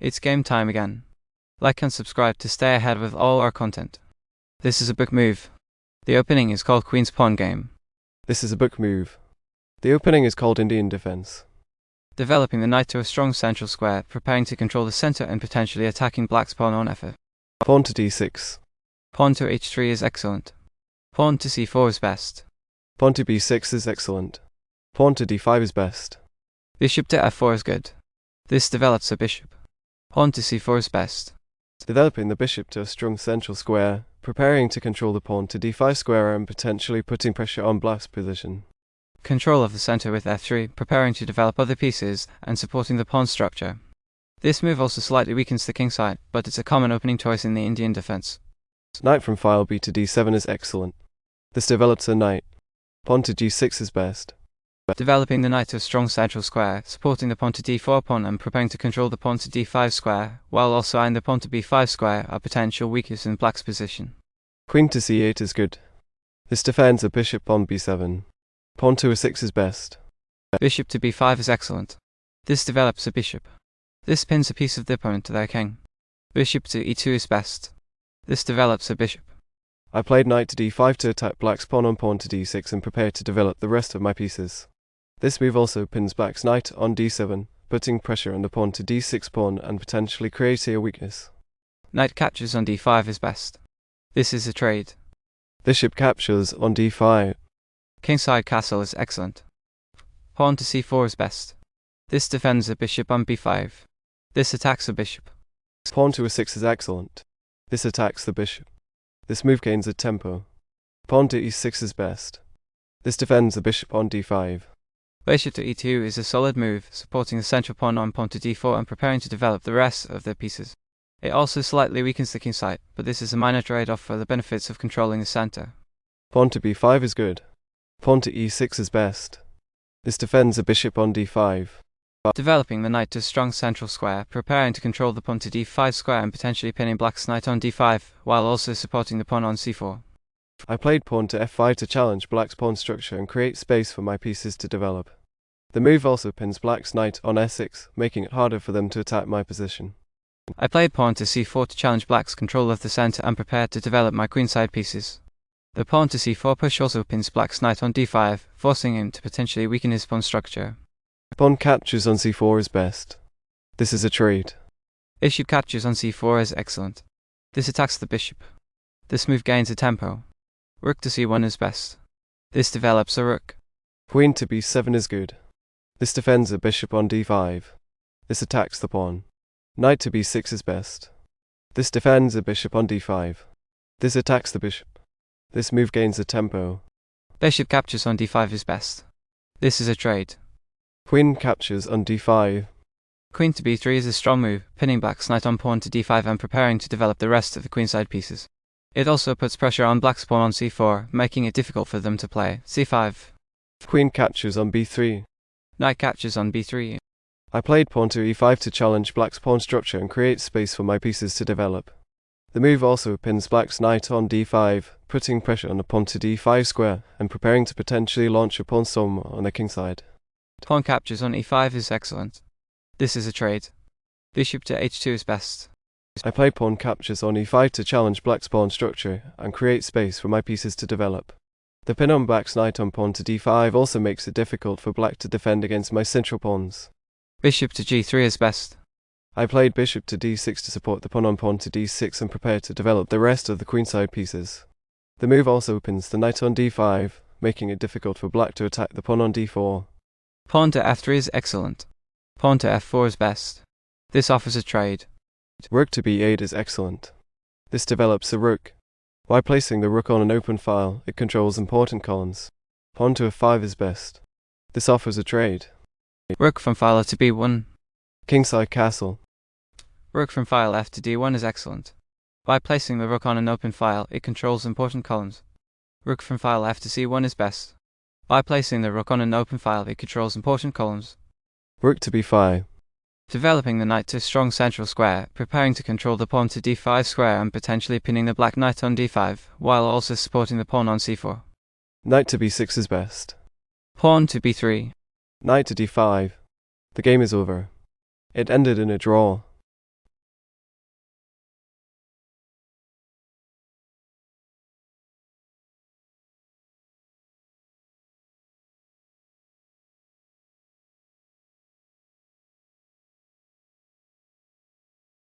It's game time again. Like and subscribe to stay ahead with all our content. This is a book move. The opening is called Queen's Pawn Game. This is a book move. The opening is called Indian Defense. Developing the knight to a strong central square, preparing to control the center and potentially attacking black's pawn on f5. Pawn to d6. Pawn to h3 is excellent. Pawn to c4 is best. Pawn to b6 is excellent. Pawn to d5 is best. Bishop to f4 is good. This develops a bishop. Pawn to c4 is best. Developing the bishop to a strong central square, preparing to control the pawn to d5 square and potentially putting pressure on black's position. Control of the center with f3, preparing to develop other pieces and supporting the pawn structure. This move also slightly weakens the king side, but it's a common opening choice in the Indian defense. Knight from file b to d7 is excellent. This develops a knight. Pawn to g6 is best. Developing the knight to a strong central square, supporting the pawn to d4 pawn and preparing to control the pawn to d5 square, while also eyeing the pawn to b5 square are potential weaknesses in black's position. Queen to c8 is good. This defends a bishop on b7. Pawn to a6 is best. Bishop to b5 is excellent. This develops a bishop. This pins a piece of the opponent to their king. Bishop to e2 is best. This develops a bishop. I played knight to d5 to attack black's pawn on pawn to d6 and prepared to develop the rest of my pieces. This move also pins black's knight on d7, putting pressure on the pawn to d6 pawn and potentially creating a weakness. Knight captures on d5 is best. This is a trade. Bishop captures on d5. Kingside castle is excellent. Pawn to c4 is best. This defends a bishop on b5. This attacks a bishop. Pawn to a6 is excellent. This attacks the bishop. This move gains a tempo. Pawn to e6 is best. This defends the bishop on d5. Bishop to e2 is a solid move, supporting the central pawn on pawn to d4 and preparing to develop the rest of their pieces. It also slightly weakens the king side, but this is a minor trade-off for the benefits of controlling the center. Pawn to b5 is good. Pawn to e6 is best. This defends a bishop on d5. Developing the knight to a strong central square, preparing to control the pawn to d5 square and potentially pinning black's knight on d5, while also supporting the pawn on c4. I played pawn to f5 to challenge black's pawn structure and create space for my pieces to develop. The move also pins black's knight on s6, making it harder for them to attack my position. I played pawn to c4 to challenge black's control of the center and prepared to develop my queenside pieces. The pawn to c4 push also pins black's knight on d5, forcing him to potentially weaken his pawn structure. Pawn captures on c4 is best. This is a trade. Bishop captures on c4 is excellent. This attacks the bishop. This move gains a tempo. Rook to c1 is best. This develops a rook. Queen to b7 is good. This defends a bishop on d5. This attacks the pawn. Knight to b6 is best. This defends a bishop on d5. This attacks the bishop. This move gains a tempo. Bishop captures on d5 is best. This is a trade. Queen captures on d5. Queen to b3 is a strong move, pinning black's knight on pawn to d5 and preparing to develop the rest of the queenside pieces. It also puts pressure on black's pawn on c4, making it difficult for them to play c5. Queen captures on b3. Knight captures on b3. I played pawn to e5 to challenge black's pawn structure and create space for my pieces to develop. The move also pins black's knight on d5, putting pressure on the pawn to d5 square and preparing to potentially launch a pawn storm on the kingside. Pawn captures on e5 is excellent. This is a trade. Bishop to h2 is best. I play pawn captures on e5 to challenge black's pawn structure and create space for my pieces to develop. The pin on black's knight on pawn to d5 also makes it difficult for black to defend against my central pawns. Bishop to g3 is best. I played bishop to d6 to support the pawn on pawn to d6 and prepare to develop the rest of the queenside pieces. The move also pins the knight on d5, making it difficult for black to attack the pawn on d4. Pawn to f3 is excellent. Pawn to f4 is best. This offers a trade. Rook to b8 is excellent. This develops a rook. While placing the rook on an open file, it controls important columns. Pawn to f5 is best. This offers a trade. Rook from file to b1. Kingside castle. Rook from file f to d1 is excellent. By placing the rook on an open file, it controls important columns. Rook from file f to c1 is best. By placing the rook on an open file, it controls important columns. Rook to b5. Developing the knight to a strong central square, preparing to control the pawn to d5 square and potentially pinning the black knight on d5, while also supporting the pawn on c4. Knight to b6 is best. Pawn to b3. Knight to d5. The game is over. It ended in a draw.